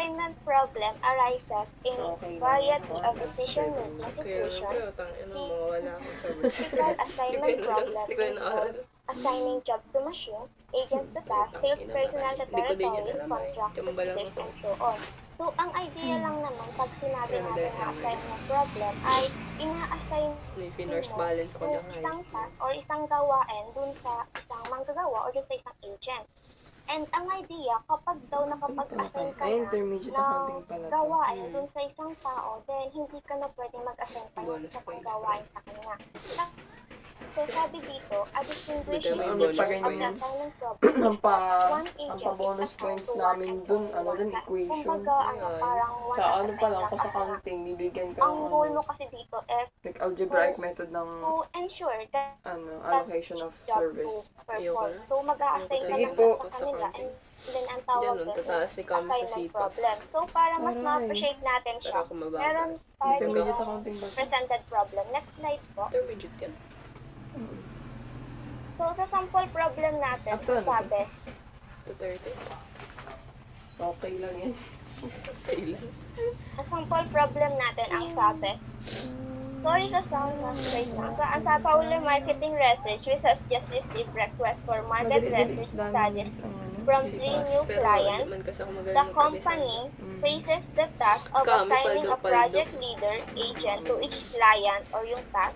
assignment problem arises in Okay lang yan. variety 4 of plus 7. decision-making Kaya nga sa'yo, situations. tangina mo, mawala akong sagot. Typical assignment problem Hindi ko yun naaral. involves assigning jobs to machines, agents to tasks, sales Tangina, personnel to hindi ko din yun territories, alam ay. contracts to Kamba lang cities, ako. and so on. So, ang idea lang naman pag sinabi Pero natin na assignment problem ay ina-assign may finance mo balance ako ang na kaya. isang task or isang gawain dun sa isang manggagawa or dun sa isang agent. And ang idea, kapag daw nakapag-assign ka Ay, na intermediate ng accounting pala to. gawain dun sa isang tao, then hindi ka na pwedeng mag-assign pa ng Bonus isa pang points. gawain sa kanya. So, sabi dito, a distinguishing May Ano pa feature rin of yun? the assignment problem ang is that one ang agent pa-bonus is assigned points to one namin and dun, only one task. equation. Kumbaga, Ayan. parang one Sa at ano a pa time lang, lang ko sa kasi nga, counting, bibigyan ka ang ng goal mo kasi dito is like algebraic method ng to ensure that allocation of job service. to perform. Ayoko na. So, mag-a-assign ka Sige lang po. sa kanila and then ang Diyan tawag nun, doon tataas si Cam sa assignment sipas. problem. So, para mas Aray. ma-appreciate natin siya, Para ako mababa. meron tayo Intermediate accounting ba? presented problem. Next slide po. Intermediate yan. So, sa sample problem natin, Ito, ano to? sabi, To 30. Okay lang yan. Kailan? sa sample problem natin, ang sabi, sorry sa sound na straight na. Ang sa Paulo Marketing Research, which has just received request for market research studies from 3 new Pero clients. hindi man kasi ako magaling The magkabisa. company faces the task of Kami, assigning a paldo-paldo. project leader agent to each client or yung task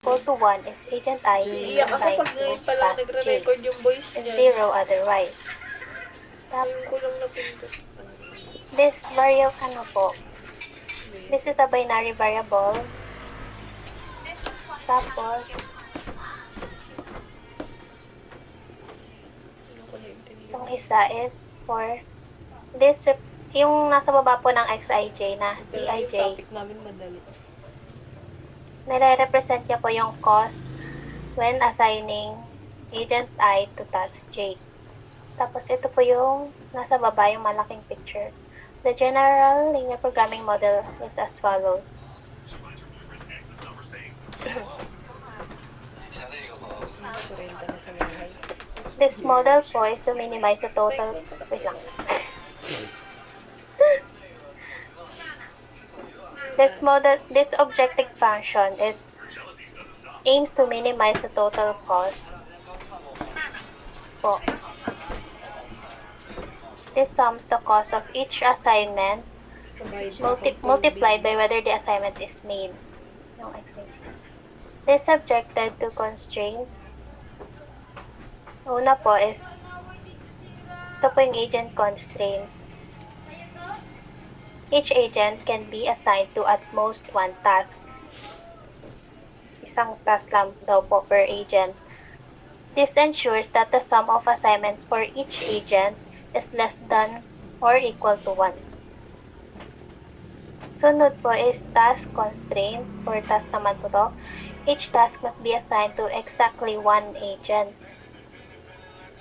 equal to 1 if agent I is Iiyak ako assigned pag to ngayon pa lang task J, nagre-record yung voice and niya. 0 otherwise. Ngayon ko lang napindot. This this is a binary variable. Tapos, Ano ko naintindihan? yung isa is for this, yung nasa baba po ng xij na Pero yung cij, topic namin madali. nire-represent niya po yung cost when assigning agent I to task J. Tapos ito po yung nasa baba, yung malaking picture. The general linear programming model is as follows. Kurenta na sa bahay. This model po is to minimize the total, wait lang. This objective function aims to minimize the total cost po. This sums the cost of each assignment multiplied by whether the assignment is made. This subjected to constraints. Una po is, ito po yung agent constraints. Each agent can be assigned to at most one task. Isang task lang daw po per agent. This ensures that the sum of assignments for each agent is less than or equal to 1. Sunod po is task constraints. For task naman po to. Each task must be assigned to exactly one agent.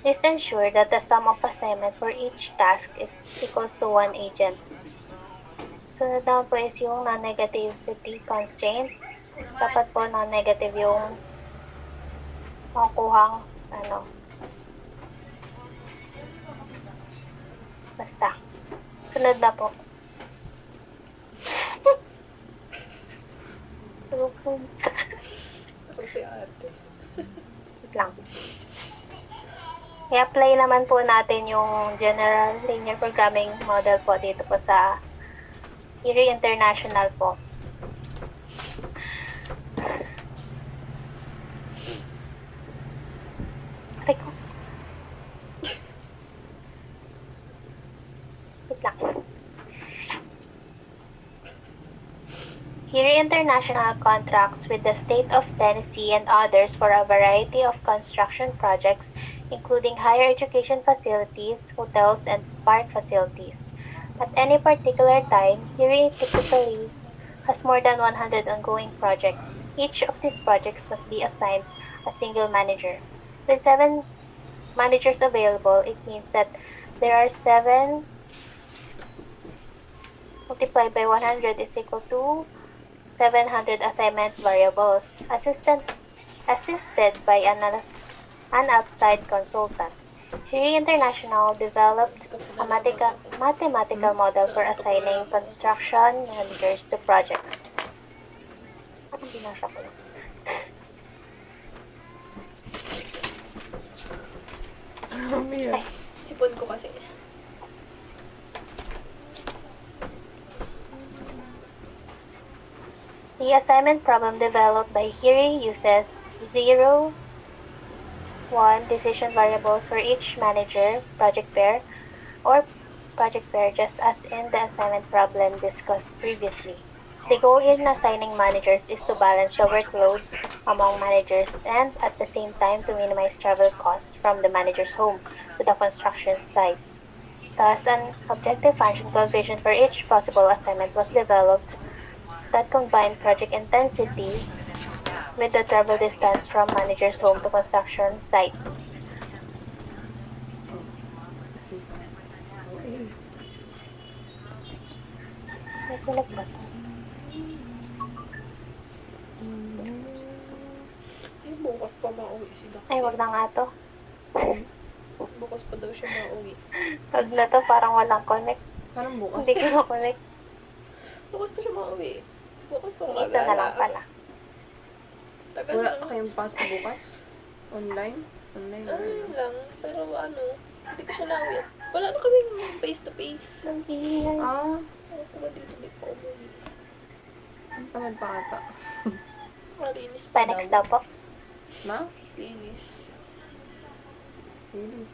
This ensures that the sum of assignments for each task is equals to one agent. Sunod naman po is yung non-negativity constraint. Dapat po non-negative yung makukuhang basta. Sunod na po. Ako si ate. Wait lang. I-apply naman po natin yung general linear programming model po dito po sa Erie International po. Aray ko. Wait lang. Erie International contracts with the state of Tennessee and others for a variety of construction projects, including higher education facilities, hotels, and park facilities. At any particular time, Erie typically has more than 100 ongoing projects. Each of these projects must be assigned a single manager. With 7 managers available, it means that there are 7 multiplied by 100 is equal to 700 assignment variables, assisted by an outside consultant. Erie International developed a mathematical model for assigning construction managers to projects. Binasa ko lang. Mia. Sipon ko kasi. The assignment problem developed by Erie uses 0, 1 decision variables for each manager, project pair, just as in the assignment problem discussed previously. The goal in assigning managers is to balance the workload among managers and at the same time to minimize travel costs from the manager's home to the construction site. Thus, an objective function calculation for each possible assignment was developed that combined project intensity with the travel distance from manager's home to construction site. May sulat ba? Ay, bukas pa mauwi si Dax. Ay, wag na nga to. Bukas pa daw siya mauwi. Wag na to, parang walang connect. Parang bukas. Hindi ko na-connect. Bukas pa siya mauwi. Bukas pa Isa na lang pala. Tagal Wala na. kayong pass bukas? Online? Online or Ano lang. Pero ano, hindi ko siya nauwi. Wala na kaming face to face. Sabihin. Ah, Ako ba dito di pa umuwi? tamad pa ata. Malinis pa Pa-next daw po. Ma? Linis. Linis.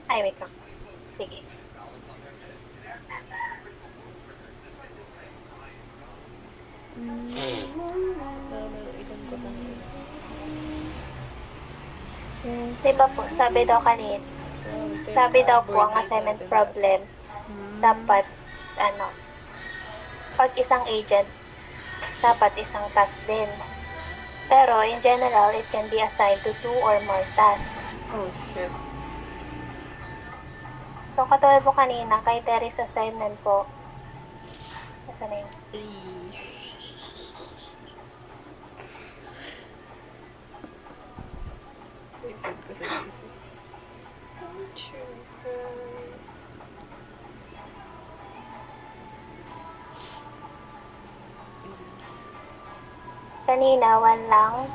Ay, wait lang. Sige. Marami yung ilan ko na yun. Di ba po, sabi daw kanina, sabi daw po ang assignment problem, dapat, pag isang agent, dapat isang task din. Pero, in general, it can be assigned to 2 or more tasks. Oh, shit. So, katulad po kanina, kay Terry's assignment po, nasa na yun? Isip ko sa isip. Kanina, 1 lang.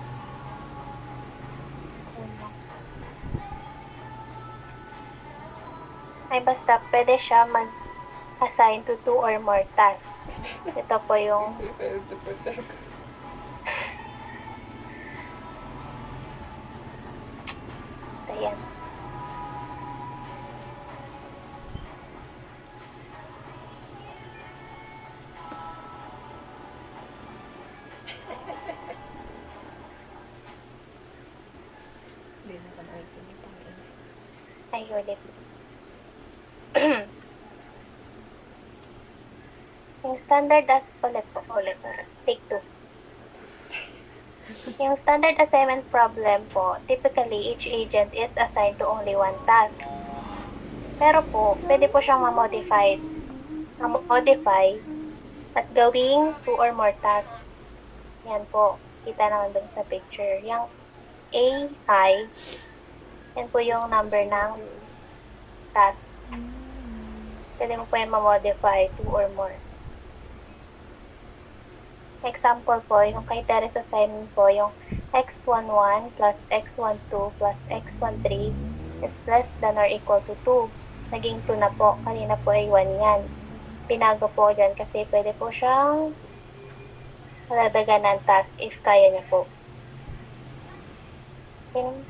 Ay, basta, pwede siya mag-assign to 2 or more tasks. Ito po yung ayan. Hindi na ka nakikinig ang ina. Ay, ulit. Yung standard ulit. Take 2. Yung standard assignment problem po, typically, each agent is assigned to only 1 task. Pero po, pwede po siyang ma-modify at gawing 2 or more tasks. Yan po, kita naman dun sa picture. Yung AI, yan po yung number ng task. Pwede mo po yung ma-modify 2 or more. Example po, yung kay Terry's assignment po, yung x11 plus x12 plus x13 is less than or equal to 2. Naging 2 na po. Kanina po ay 1 yan. Pinago po dyan kasi pwede po siyang maladagan ng task if kaya niya po. Yun.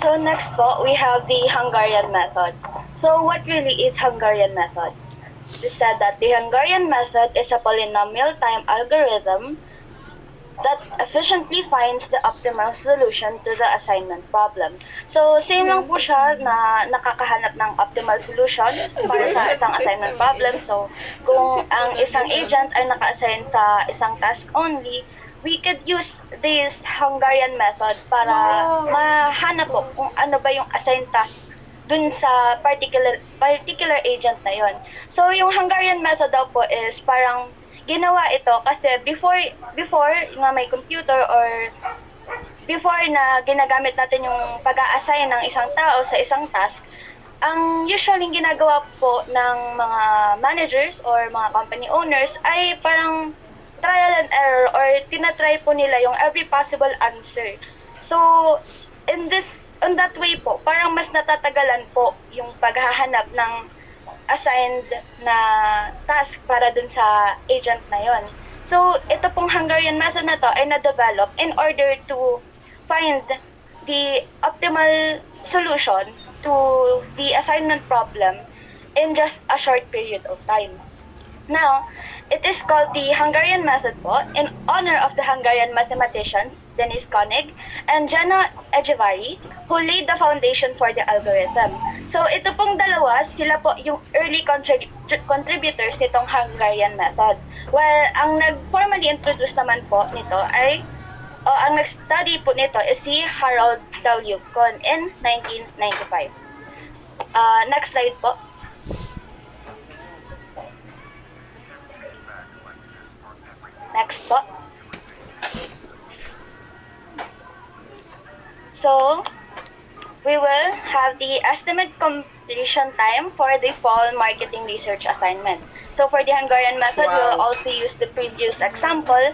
So next po, we have the Hungarian method. So what really is Hungarian method? It said that the Hungarian method is a polynomial time algorithm that efficiently finds the optimal solution to the assignment problem. So same lang po siya na nakakahanap ng optimal solution para sa isang assignment problem. So kung ang isang agent ay naka-assign sa isang task only, we could use this Hungarian method para mahanap po kung ano ba yung assigned task dun sa particular agent na yon. So, yung Hungarian method daw po is parang ginawa ito kasi before nga may computer or before na ginagamit natin yung pag-a-assign ng isang tao sa isang task, ang usually ginagawa po ng mga managers or mga company owners ay parang trial and error or tinatry po nila yung every possible answer. So, in that way po, parang mas natatagalan po yung paghahanap ng assigned na task para dun sa agent na yon. So, ito pong Hungarian method na to ay na-develop in order to find the optimal solution to the assignment problem in just a short period of time. Now, it is called the Hungarian method po in honor of the Hungarian mathematicians Denis Koenig and Jana Echevarri, who laid the foundation for the algorithm. So, ito pong dalawa, sila po yung early contributors nitong Hungarian method. Well, ang nag-formally introduce naman po nito ay, ang nag-study po nito is si Harold W. Kohn in 1995. Next slide po. Next po. So, we will have the estimate completion time for the fall marketing research assignment. So, for the Hungarian method, we'll also use the previous example,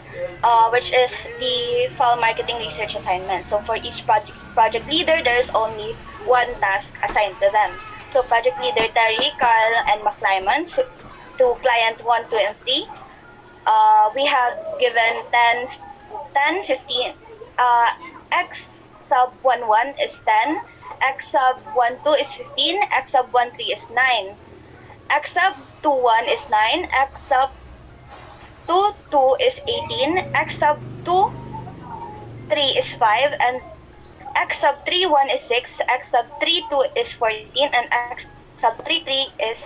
which is the fall marketing research assignment. So, for each project leader, there is only one task assigned to them. So project leader Terry, Carl, and McClyman to client 1, 2, and 3. We have given 10, 15. X sub 1, 1 is 10. X sub 1, 2 is 15. X sub 1, 3 is 9. X sub 2, 1 is 9. X sub 2, 2 is 18. X sub 2, 3 is 5. And X sub 3, 1 is 6. X sub 3, 2 is 14. And X sub 3, 3 is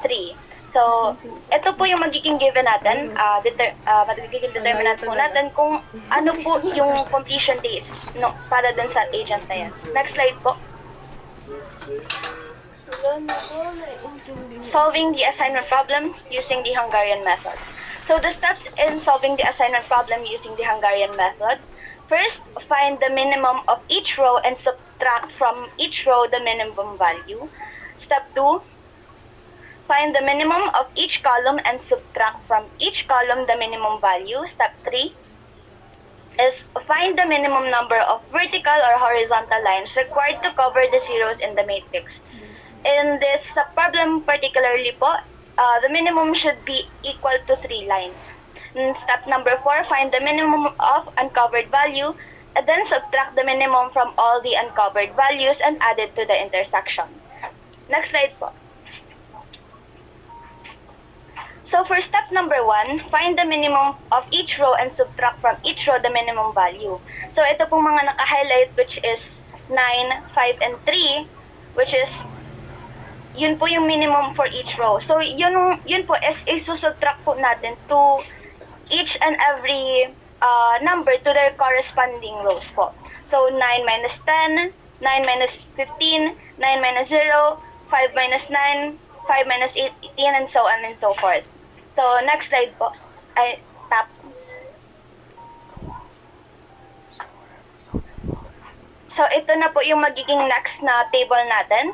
3. So, ito po yung magiging given natin. Magiging determinant po natin kung ano po yung completion days para dun sa agent na yan. Next slide po. Solving the assignment problem using the Hungarian method. So, the steps in solving the assignment problem using the Hungarian method. First, find the minimum of each row and subtract from each row the minimum value. Step 2, find the minimum of each column and subtract from each column the minimum value. Step 3 is find the minimum number of vertical or horizontal lines required to cover the zeros in the matrix. In this problem particularly po, the minimum should be equal to 3 lines. Step number 4, find the minimum of uncovered value and then subtract the minimum from all the uncovered values and add it to the intersection. Next slide po. So for step number 1, find the minimum of each row and subtract from each row the minimum value. So ito pong mga naka-highlight which is 9, 5, and 3, which is yun po yung minimum for each row. So yun po is isusubtract po natin to each and every number to their corresponding rows po. So 9 minus 10, 9 minus 15, 9 minus 0, 5 minus 9, 5 minus 18, and so on and so forth. So, next slide po. Ay, tap. So, ito na po yung magiging next na table natin.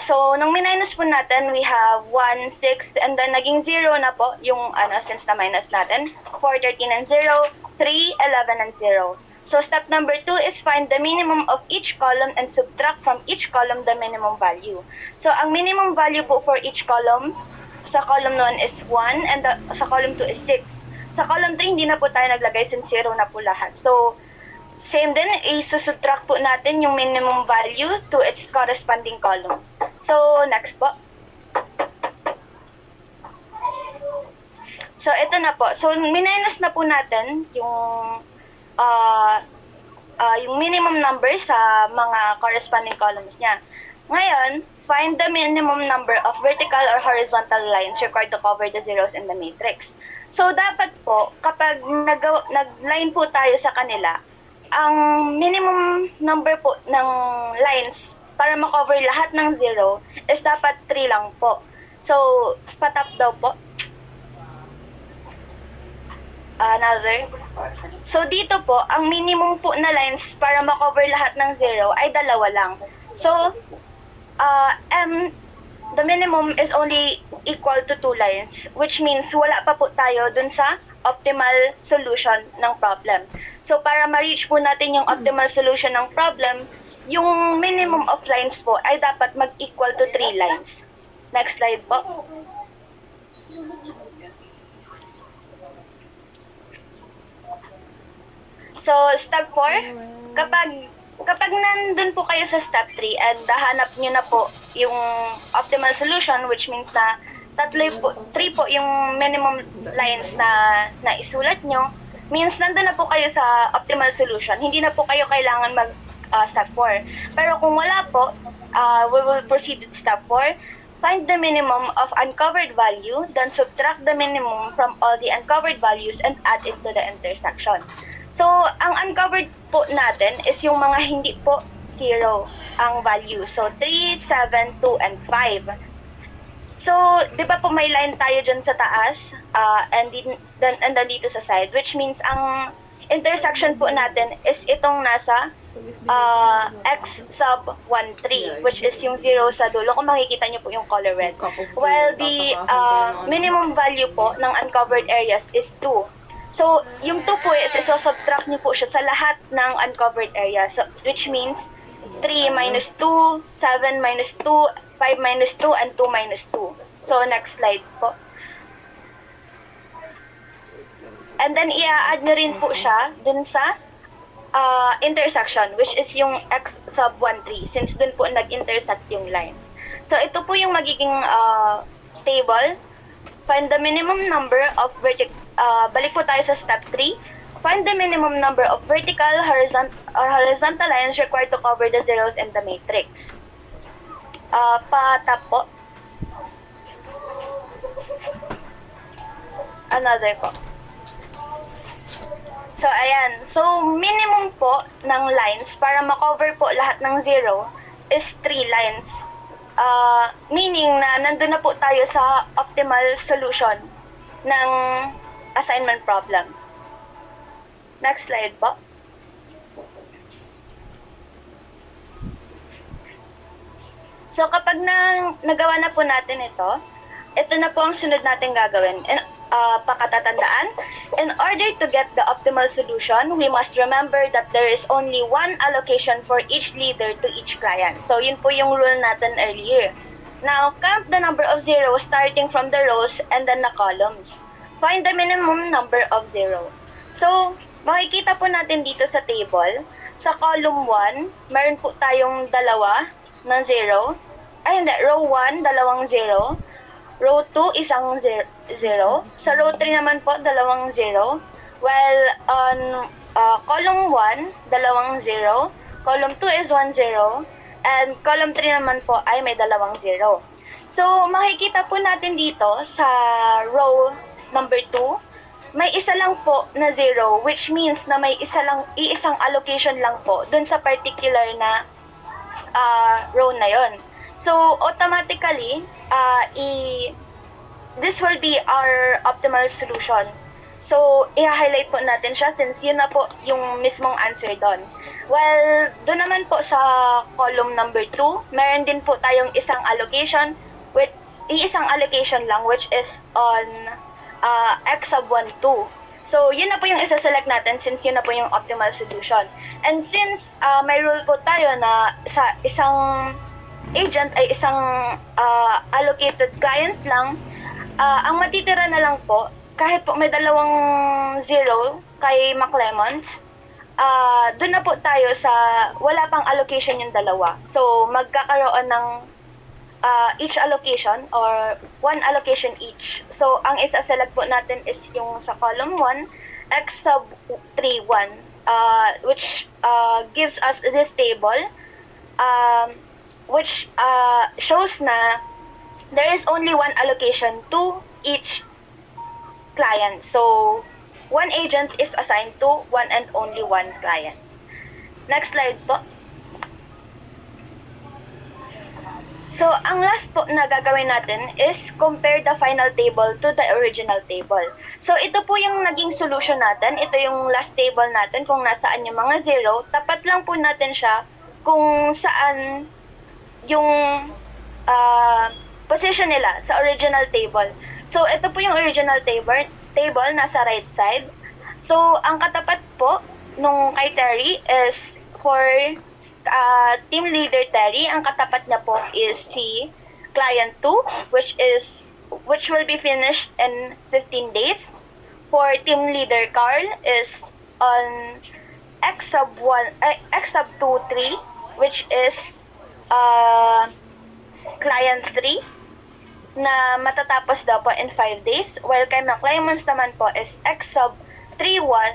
So, nung minus po natin, we have 1, 6, and then naging 0 na po yung since na minus natin. 4, 13, and 0, 3, 11, and 0. So, step number 2 is find the minimum of each column and subtract from each column the minimum value. So, ang minimum value po for each column, sa column 1 is 1 and sa column 2 is 6. Sa column 2, hindi na po tayo naglagay since 0 na po lahat. So, same din, isusubtract po natin yung minimum value to its corresponding column. So, next po. So, ito na po. So, minus na po natin yung minimum number sa mga corresponding columns niya. Ngayon, find the minimum number of vertical or horizontal lines required to cover the zeros in the matrix. So, dapat po, kapag nag-line po tayo sa kanila, ang minimum number po ng lines para makover lahat ng zero is dapat 3 lang po. So, patap daw po. Another. So, dito po, ang minimum po na lines para makover lahat ng zero ay 2 lang. So, the minimum is only equal to 2 lines, which means wala pa po tayo dun sa optimal solution ng problem. So, para ma-reach po natin yung optimal solution ng problem, yung minimum of lines po ay dapat mag-equal to 3 lines. Next slide po. So, step 4, kapag nandun po kayo sa step 3 and hanap nyo na po yung optimal solution, which means na 3 po yung minimum lines na isulat nyo, means nandun na po kayo sa optimal solution. Hindi na po kayo kailangan step 4. Pero kung wala po, we will proceed to step 4. Find the minimum of uncovered value, then subtract the minimum from all the uncovered values and add it to the intersection. So, ang uncovered po natin is yung mga hindi po 0 ang value. So, 3, 7, 2, and 5. So, di ba po may line tayo dyan sa taas and then dito sa side, which means ang intersection po natin is itong nasa x sub 1, 3, which is yung 0 sa dulo. Kung makikita nyo po yung color red. While the minimum value po ng uncovered areas is 2. So, yung 2 po is isosubtract niyo po siya sa lahat ng uncovered area. So, which means 3 minus 2, 7 minus 2, 5 minus 2, and 2 minus 2. So, next slide po. And then, i-add nyo rin po siya dun sa intersection, which is yung x sub 1, 3, since dun po nag-intersect yung line. So, ito po yung magiging table. Find the minimum number of balik po tayo sa step 3. Find the minimum number of vertical, horizontal lines required to cover the zeros in the matrix. Pa-tap po. Another po. So, ayan. So, minimum po ng lines para makover po lahat ng zero is 3 lines. Meaning na nandun na po tayo sa optimal solution ng assignment problem. Next slide po. So, kapag nagawa na po natin ito na po ang sunod natin gagawin. Pakatatandaan, in order to get the optimal solution, we must remember that there is only one allocation for each leader to each client. So, yun po yung rule natin earlier. Now, count the number of zeros starting from the rows and then the columns. Find the minimum number of zero. So, makikita po natin dito sa table, sa column 1, meron po tayong dalawa na zero. Ay, hindi, row 1, dalawang zero. Row 2, isang zero. Sa row 3 naman po, dalawang zero. While on column 1, dalawang zero. Column 2 is 1 zero. And column 3 naman po ay may dalawang zero. So, makikita po natin dito sa row number 2, may isa lang po na zero, which means na may iisang allocation lang po dun sa particular na row na yon. So, automatically, this will be our optimal solution. So, i-highlight po natin siya since yun na po yung mismong answer doon. Well, doon naman po sa column number 2, meron din po tayong isang allocation lang which is on x sub 1, 2. So, yun na po yung isa-select natin since yun na po yung optimal solution. And since may rule po tayo na sa isang agent ay isang allocated client lang, ang matitira na lang po, kahit po may dalawang zero kay McLemons, doon na po tayo sa wala pang allocation yung dalawa. So, magkakaroon ng each allocation or one allocation each. So, ang isa-select po natin is yung sa column 1, x sub 3, 1, which gives us this table, which shows na there is only one allocation to each client. So, one agent is assigned to one and only one client. Next slide po. So, ang last po na gagawin natin is compare the final table to the original table. So, ito po yung naging solution natin. Ito yung last table natin kung nasaan yung mga zero. Tapat lang po natin siya kung saan yung position nila sa original table. So, ito po yung original table nasa right side. So, ang katapat po nung kay Terry is for team leader Terry, ang katapat niya po is si client 2, which will be finished in 15 days. For team leader Carl is on x sub 2, 3, which is client 3 na matatapos daw po in 5 days, while kay McClemons naman po is x sub 3, 1,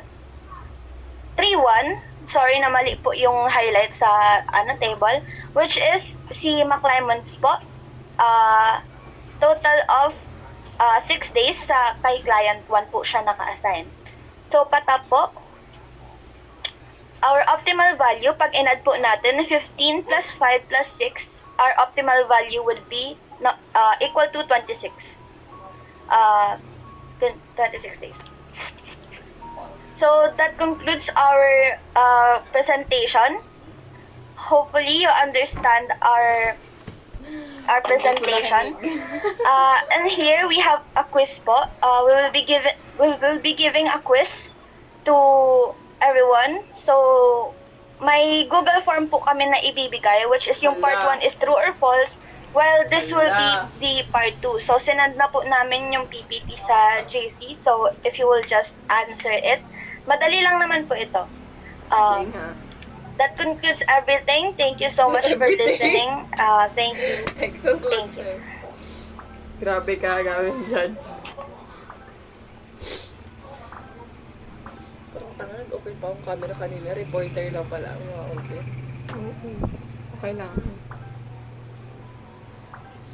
sorry na mali po yung highlight sa table, which is si McClemons po, total of 6 days sa kay client 1 po siya naka-assign. So, patap po, our optimal value, pag in-add po natin, 15 plus 5 plus 6, our optimal value would be equal to 26. 26 days. So, that concludes our presentation. Hopefully, you understand our our presentation. And here we have a quiz po. We will be giving a quiz to everyone. So, may Google form po kami na ibibigay, which is yung part 1 is true or false, while this will be the part 2. So, sinend na po namin yung PPT sa JC. So, if you will just answer it. Madali lang naman po ito. That concludes everything. Thank you so much for listening. Thank you. Conclude, Thank you. sir. Grabe ka, gawin judge. Parang tanga, nag-open pa akong camera kanina. Reporter lang pala ang mga open. Okay lang.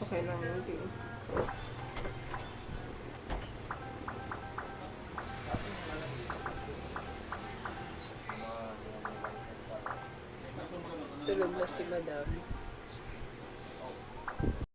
Okay lang. Okay. Tulog na si madam.